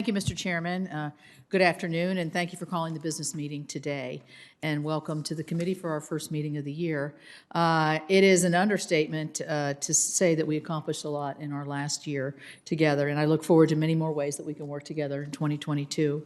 Thank you, Mr. Chairman. Good afternoon, and thank you for calling the business meeting today. And welcome to the committee for our first meeting of the year. It is an understatement to say that we accomplished a lot in our last year together, and I look forward to many more ways that we can work together in 2022.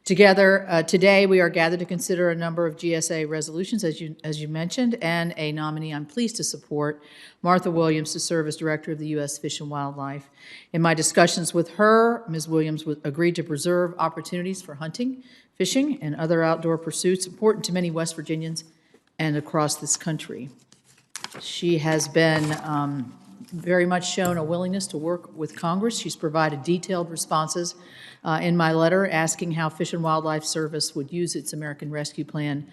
Together, today we are gathered to consider a number of GSA resolutions, as you mentioned, and a nominee I'm pleased to support, Martha Williams, to serve as Director of the U.S. Fish and Wildlife. In my discussions with her, Ms. Williams agreed to preserve opportunities for hunting, fishing, and other outdoor pursuits important to many West Virginians and across this country. She has been very much shown a willingness to work with Congress. She's provided detailed responses in my letter asking how Fish and Wildlife Service would use its American Rescue Plan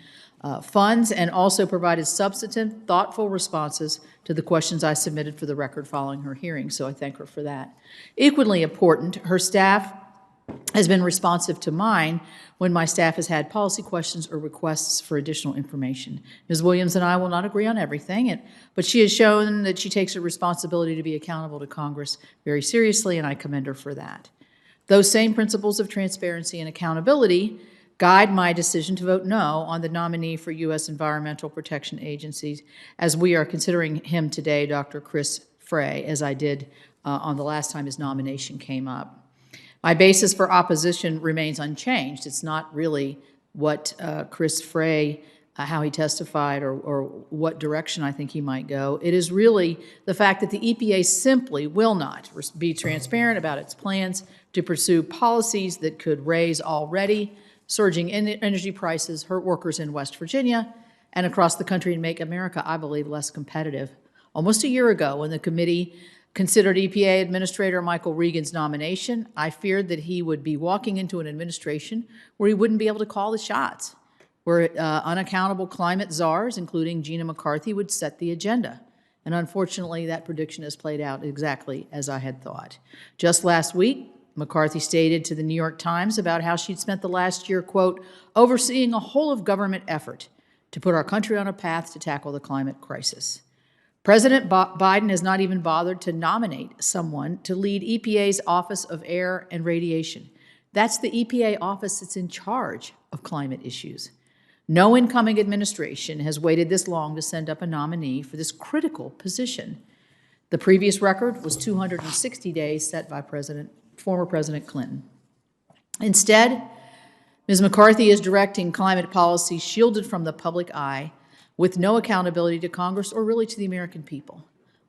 funds, and also provided substantive, thoughtful responses to the questions I submitted for the record following her hearing, so I thank her for that. Equally important, her staff has been responsive to mine when my staff has had policy questions or requests for additional information. Ms. Williams and I will not agree on everything, but she has shown that she takes her responsibility to be accountable to Congress very seriously, and I commend her for that. Those same principles of transparency and accountability guide my decision to vote no on the nominee for U.S. Environmental Protection Agency, as we are considering him today, Dr. Chris Frey, as I did on the last time his nomination came up. My basis for opposition remains unchanged. It's not really what Chris Frey, how he testified or what direction I think he might go. It is really the fact that the EPA simply will not be transparent about its plans to pursue policies that could raise already surging energy prices, hurt workers in West Virginia and across the country, and make America, I believe, less competitive. Almost a year ago, when the committee considered EPA Administrator Michael Regan's nomination, I feared that he would be walking into an administration where he wouldn't be able to call the shots, where unaccountable climate czars, including Gina McCarthy, would set the agenda. And unfortunately, that prediction has played out exactly as I had thought. Just last week, McCarthy stated to the New York Times about how she'd spent the last year, quote, overseeing a whole-of-government effort to put our country on a path to tackle the climate crisis. President Biden has not even bothered to nominate someone to lead EPA's Office of Air and Radiation. That's the EPA office that's in charge of climate issues. No incoming administration has waited this long to send up a nominee for this critical position. The previous record was 260 days set by former President Clinton. Instead, Ms. McCarthy is directing climate policy shielded from the public eye with no accountability to Congress or really to the American people.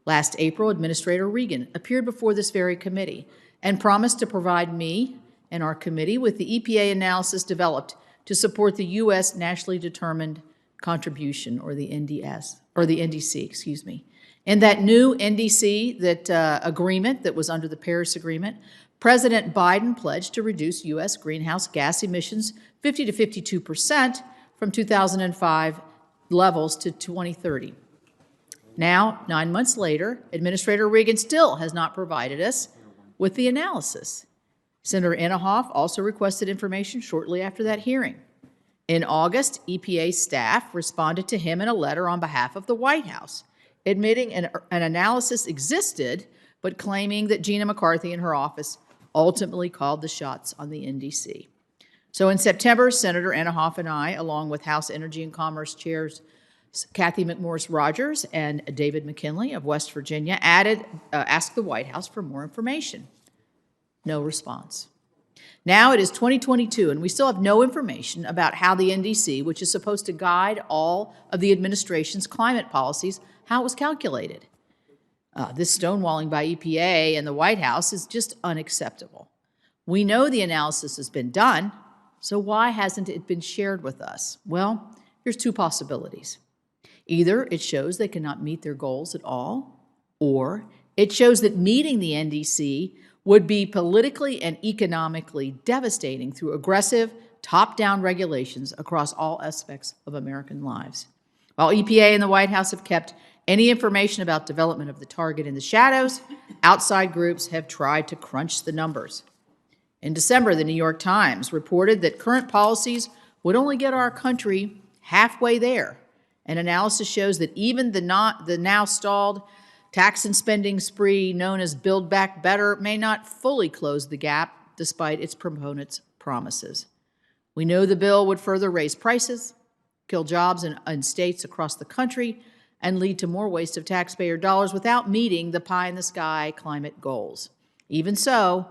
Last April, Administrator Regan appeared before this very committee and promised to provide me and our committee with the EPA analysis developed to support the U.S. Nationally Determined Contribution, or the NDC, excuse me. In that new NDC agreement that was under the Paris Agreement, President Biden pledged to reduce U.S. greenhouse gas emissions 50 to 52% from 2005 levels to 2030. Now, 9 months later, Administrator Regan still has not provided us with the analysis. Senator Inhofe also requested information shortly after that hearing. In August, EPA staff responded to him in a letter on behalf of the White House, admitting an analysis existed, but claiming that Gina McCarthy and her office ultimately called the shots on the NDC. So in September, Senator Inhofe and I, along with House Energy and Commerce Chairs Kathy McMorris Rogers and David McKinley of West Virginia, asked the White House for more information. No response. Now it is 2022, and we still have no information about how the NDC, which is supposed to guide all of the administration's climate policies, how it was calculated. This stonewalling by EPA and the White House is just unacceptable. We know the analysis has been done, so why hasn't it been shared with us? Well, here's two possibilities. Either it shows they cannot meet their goals at all, or it shows that meeting the NDC would be politically and economically devastating through aggressive, top-down regulations across all aspects of American lives. While EPA and the White House have kept any information about development of the target in the shadows, outside groups have tried to crunch the numbers. In December, the New York Times reported that current policies would only get our country halfway there. An analysis shows that even the now stalled tax and spending spree known as Build Back Better may not fully close the gap despite its proponents' promises. We know the bill would further raise prices, kill jobs in states across the country, and lead to more waste of taxpayer dollars without meeting the pie-in-the-sky climate goals. Even so,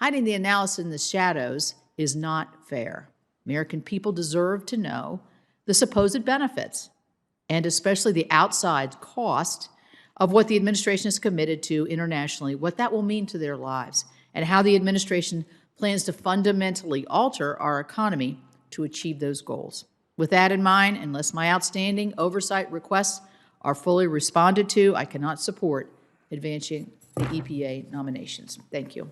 hiding the analysis in the shadows is not fair. American people deserve to know the supposed benefits, and especially the outside cost of what the administration is committed to internationally, what that will mean to their lives, and how the administration plans to fundamentally alter our economy to achieve those goals. With that in mind, unless my outstanding oversight requests are fully responded to, I cannot support advancing the EPA nominations. Thank you.